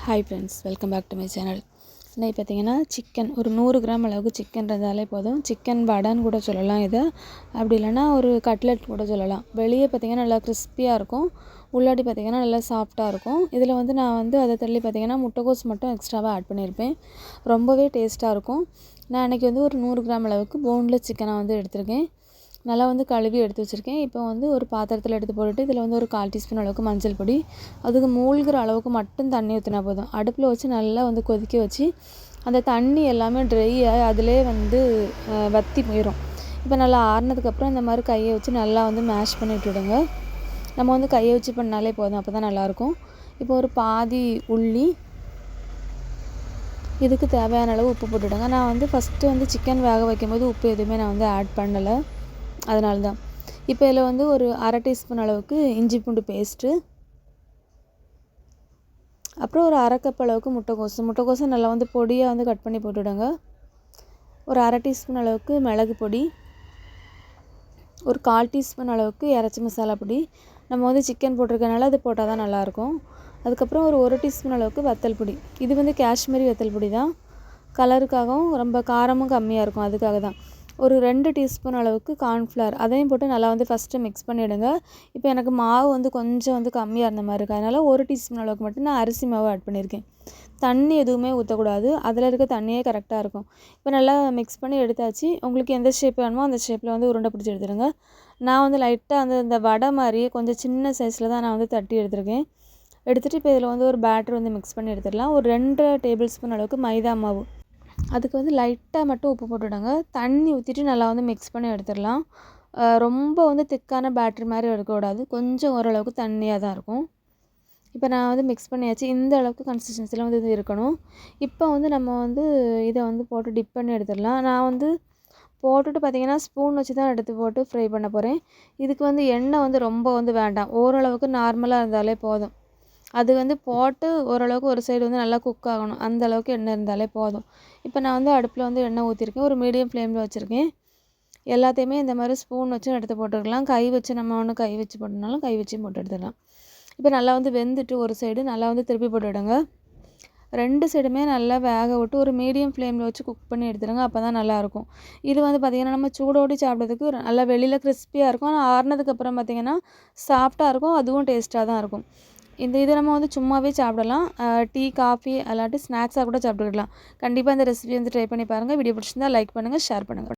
Hi friends, welcome back to my channel. இன்னைக்கு பார்த்தீங்கன்னா chicken ஒரு 100 கிராம் அளவுக்கு சிக்கன் இருந்தாலே போதும். சிக்கன் வடைன்னு கூட சொல்லலாம் இதை, அப்படி இல்லைன்னா ஒரு கட்லெட் கூட சொல்லலாம். வெளியே பார்த்தீங்கன்னா நல்லா கிறிஸ்பியாக இருக்கும், உள்ளாடி பார்த்தீங்கன்னா நல்லா சாஃப்டாக இருக்கும். இதில் நான் அதை தள்ளி பார்த்தீங்கன்னா முட்டைக்கோஸ் மட்டும் எக்ஸ்ட்ராவாக ஆட் பண்ணியிருப்பேன். ரொம்பவே டேஸ்ட்டாக இருக்கும். நான் அன்றைக்கி ஒரு 100 கிராம் அளவுக்கு போன்லெஸ் சிக்கனை எடுத்திருக்கேன். நல்லா கழுவி எடுத்து வச்சுருக்கேன். இப்போ ஒரு பாத்திரத்தில் எடுத்து போட்டுட்டு இதில் ஒரு 1/4 டீஸ்பூன் அளவுக்கு மஞ்சள் பொடி, அதுக்கு மூழ்கிற அளவுக்கு மட்டும் தண்ணி ஊற்றினா போதும். அடுப்பில் வச்சு நல்லா கொதிக்க வச்சு அந்த தண்ணி எல்லாமே ட்ரை ஆகி அதிலே வற்றி போயிடும். இப்போ நல்லா ஆறுனதுக்கப்புறம் இந்த மாதிரி கையை வச்சு நல்லா மேஷ் பண்ணி விட்டுடுங்க. நம்ம கையை வச்சு பண்ணாலே போதும், அப்போ தான் நல்லாயிருக்கும். இப்போ ஒரு பாதி உள்ளி, இதுக்கு தேவையான அளவு உப்பு போட்டுவிடுங்க. நான் ஃபஸ்ட்டு சிக்கன் வேக வைக்கும்போது உப்பு எதுவுமே நான் ஆட் பண்ணலை, அதனால தான். இப்போ இதில் ஒரு 1/2 டீஸ்பூன் அளவுக்கு இஞ்சி பூண்டு பேஸ்ட்டு, அப்புறம் ஒரு 1/2 கப் அளவுக்கு முட்டைக்கோஸை நல்லா பொடியாக கட் பண்ணி போட்டுவிடுங்க. ஒரு 1/2 டீஸ்பூன் அளவுக்கு மிளகு பொடி, ஒரு 1/4 டீஸ்பூன் அளவுக்கு இறைச்சி மசாலா பொடி. நம்ம சிக்கன் போட்டிருக்கனால அது போட்டால் தான் நல்லாயிருக்கும். அதுக்கப்புறம் ஒரு 1 டீஸ்பூன் அளவுக்கு வத்தல் பொடி. இது காஷ்மீரி வத்தல் பொடி தான், கலருக்காகவும் ரொம்ப காரமும் கம்மியாக இருக்கும், அதுக்காக தான். ஒரு 2 டீஸ்பூன் அளவுக்கு கார்ன்ஃப்ளவர், அதையும் போட்டு நல்லா ஃபஸ்ட்டு மிக்ஸ் பண்ணிவிடுங்க. இப்போ எனக்கு மாவு கொஞ்சம் கம்மியாக இருந்த மாதிரி இருக்குது, அதனால் 1 டீஸ்பூன் அளவுக்கு மட்டும் நான் அரிசி மாவு ஆட் பண்ணியிருக்கேன். தண்ணி எதுவுமே ஊற்றக்கூடாது, அதில் இருக்க தண்ணியே கரெக்டாக இருக்கும். இப்போ நல்லா மிக்ஸ் பண்ணி எடுத்தாச்சு. உங்களுக்கு எந்த ஷேப் வேணுமோ அந்த ஷேப்பில் உருண்டை பிடிச்சி எடுத்துடுங்க. நான் லைட்டாக இந்த வடை மாதிரியே கொஞ்சம் சின்ன சைஸில் தான் நான் தட்டி எடுத்திருக்கேன். எடுத்துகிட்டு இப்போ இதில் ஒரு பேட்டர் மிக்ஸ் பண்ணி எடுத்துடலாம். ஒரு 2 டேபிள் ஸ்பூன் அளவுக்கு மைதா மாவு, அதுக்கு லைட்டாக மட்டும் உப்பு போட்டுவிடுங்க. தண்ணி ஊற்றிட்டு நல்லா மிக்ஸ் பண்ணி எடுத்துடலாம். ரொம்ப திக்கான பேட்டரி மாதிரி இருக்கக்கூடாது, கொஞ்சம் ஓரளவுக்கு தண்ணியாக தான் இருக்கும். இப்போ நான் மிக்ஸ் பண்ணியாச்சு. இந்த அளவுக்கு கன்சிஸ்டன்சியில் இது இருக்கணும். இப்போ நம்ம இதை போட்டு டிப் பண்ணி எடுத்துடலாம். நான் போட்டுட்டு பார்த்திங்கன்னா ஸ்பூன் வச்சு தான் எடுத்து போட்டு ஃப்ரை பண்ண போகிறேன். இதுக்கு எண்ணெய் ரொம்ப வேண்டாம், ஓரளவுக்கு நார்மலாக இருந்தாலே போதும். அது போட்டு ஓரளவுக்கு ஒரு சைடு நல்லா குக் ஆகணும், அந்த அளவுக்கு எண்ணெய் இருந்தாலே போதும். இப்போ நான் அடுப்பில் எண்ணெய் ஊற்றிருக்கேன், ஒரு மீடியம் ஃப்ளேமில் வச்சுருக்கேன். எல்லாத்தையுமே இந்த மாதிரி ஸ்பூன் வச்சும் எடுத்து போட்டுக்கலாம், கை வச்சு நம்ம கை வச்சு போட்டனாலும் கை வச்சு போட்டு எடுத்துடலாம். இப்போ நல்லா வெந்துட்டு ஒரு சைடு நல்லா திருப்பி போட்டுவிடுங்க. 2 சைடுமே நல்லா வேக விட்டு ஒரு மீடியம் ஃப்ளேமில் வச்சு குக் பண்ணி எடுத்துடுங்க, அப்போ தான் நல்லாயிருக்கும். இது பார்த்திங்கன்னா நம்ம சூடோடி சாப்பிட்றதுக்கு நல்லா வெளியில் கிறிஸ்பியாக இருக்கும், ஆனால் ஆறுனதுக்கப்புறம் பார்த்திங்கன்னா சாஃப்டாக இருக்கும், அதுவும் டேஸ்ட்டாக தான் இருக்கும். இதை நம்ம சும்மாவே சாப்பிடலாம், டீ காஃபி அல்லாட்டி ஸ்நாக்ஸாக கூட சாப்பிட்டுக்கலாம். கண்டிப்பாக இந்த ரெசிபி ட்ரை பண்ணி பாருங்கள். வீடியோ பிடிச்சிருந்தா லைக் பண்ணுங்கள், ஷேர் பண்ணுங்கள்.